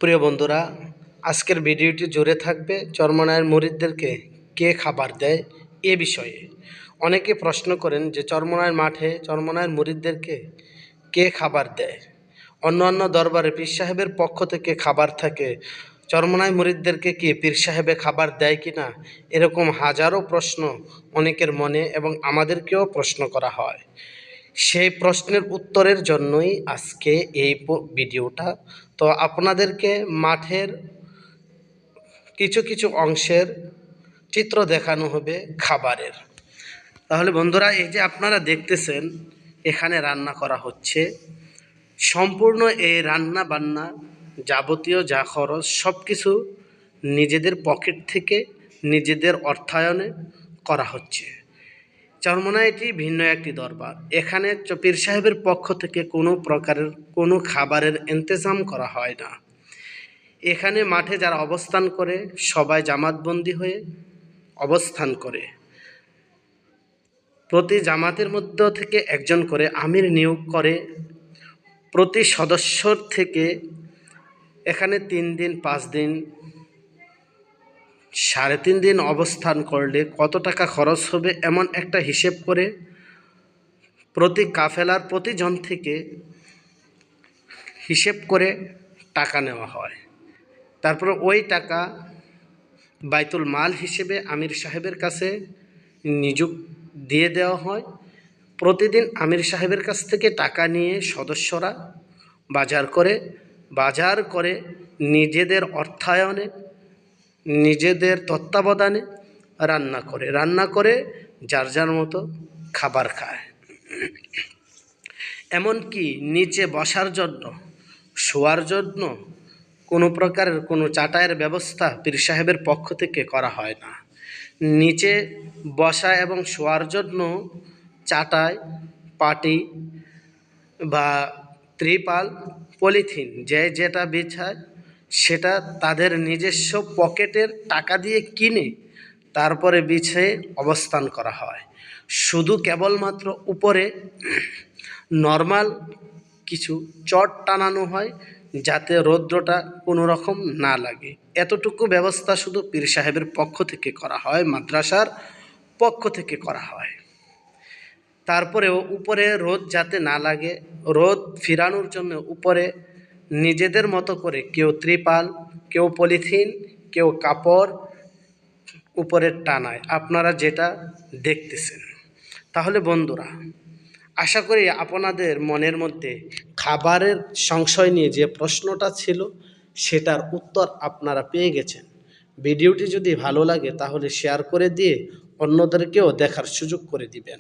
প্রিয় বন্ধুরা, আজকের ভিডিওটি জুড়ে থাকবে চরমনায়ের মুরিদদেরকে কে খাবার দেয় এ বিষয়ে। অনেকে প্রশ্ন করেন যে চরমনায়ের মাঠে চরমনায়ের মুরিদদেরকে কে খাবার দেয়। অন্যান্য দরবারে পীর সাহেবের পক্ষ থেকে খাবার থাকে, চরমনায় মুরিদদেরকে কি পীর সাহেবে খাবার দেয় কি না, এরকম হাজারো প্রশ্ন অনেকের মনে এবং আমাদেরকেও প্রশ্ন করা হয়। সেই প্রশ্নের উত্তরের জন্যই আজকে এই ভিডিওটা। তো আপনাদেরকে মাঠের কিছু কিছু অংশের চিত্র দেখানো হবে খাবারের। তাহলে বন্ধুরা, এই যে আপনারা দেখতেছেন এখানে রান্না করা হচ্ছে, সম্পূর্ণ এই রান্না বান্না যাবতীয় যা খরচ সব কিছু নিজেদের পকেট থেকে নিজেদের অর্থায়নে করা হচ্ছে। চরমনায় এটি ভিন্ন একটি দরবার। এখানে পীর সাহেবের পক্ষ থেকে কোনো প্রকারের কোনো খাবারের ইন্তজাম করা হয় না। এখানে মাঠে যারা অবস্থান করে সবাই জামাতবন্দি হয়ে অবস্থান করে। প্রতি জামাতের মধ্য থেকে একজন করে আমির নিয়োগ করে। প্রতি সদস্যর থেকে এখানে 3 দিন 5 দিন 3.5 দিন অবস্থান করলে কত টাকা খরচ হবে এমন একটা হিসেব করে প্রতি কাফেলার প্রতিজন থেকে হিসেব করে টাকা নেওয়া হয়। তারপর ওই টাকা বাইতুল মাল হিসেবে আমির সাহেবের কাছে নিযুক্ত দিয়ে দেওয়া হয়। প্রতিদিন আমির সাহেবের কাছ থেকে টাকা নিয়ে সদস্যরা বাজার করে নিজেদের অর্থায়নে নিজেদের তত্ত্বাবধানে রান্না করে যার যার মতো খাবার খায়। এমনকি নিচে বসার জন্য শোয়ার জন্য কোনো প্রকারের কোনো চাটাইয়ের ব্যবস্থা পীর সাহেবের পক্ষ থেকে করা হয় না। নিচে বসা এবং শোয়ার জন্য চাটাই, পাটি বা ত্রিপাল, পলিথিন যে যেটা বিছায় সেটা তাদের নিজস্ব পকেটের টাকা দিয়ে কিনে তারপরে বিছিয়ে অবস্থান করা হয়। শুধু কেবলমাত্র উপরে নর্মাল কিছু চট টানানো হয় যাতে রৌদ্রটা কোনো রকম না লাগে। এতটুকু ব্যবস্থা শুধু পীর সাহেবের পক্ষ থেকে করা হয়, মাদ্রাসার পক্ষ থেকে করা হয়। তারপরেও উপরে রোদ যাতে না লাগে, রোদ ফিরানোর জন্য উপরে নিজেদের মতো করে কেউ ত্রিপাল, কেউ পলিথিন, কেউ কাপড় উপরে টানায়, আপনারা যেটা দেখতেছেন। তাহলে বন্ধুরা, আশা করি আপনাদের মনের মধ্যে খাবারের সংশয় নিয়ে যে প্রশ্নটা ছিল সেটার উত্তর আপনারা পেয়ে গেছেন। ভিডিওটি যদি ভালো লাগে তাহলে শেয়ার করে দিয়ে অন্যদেরকেও দেখার সুযোগ করে দিবেন।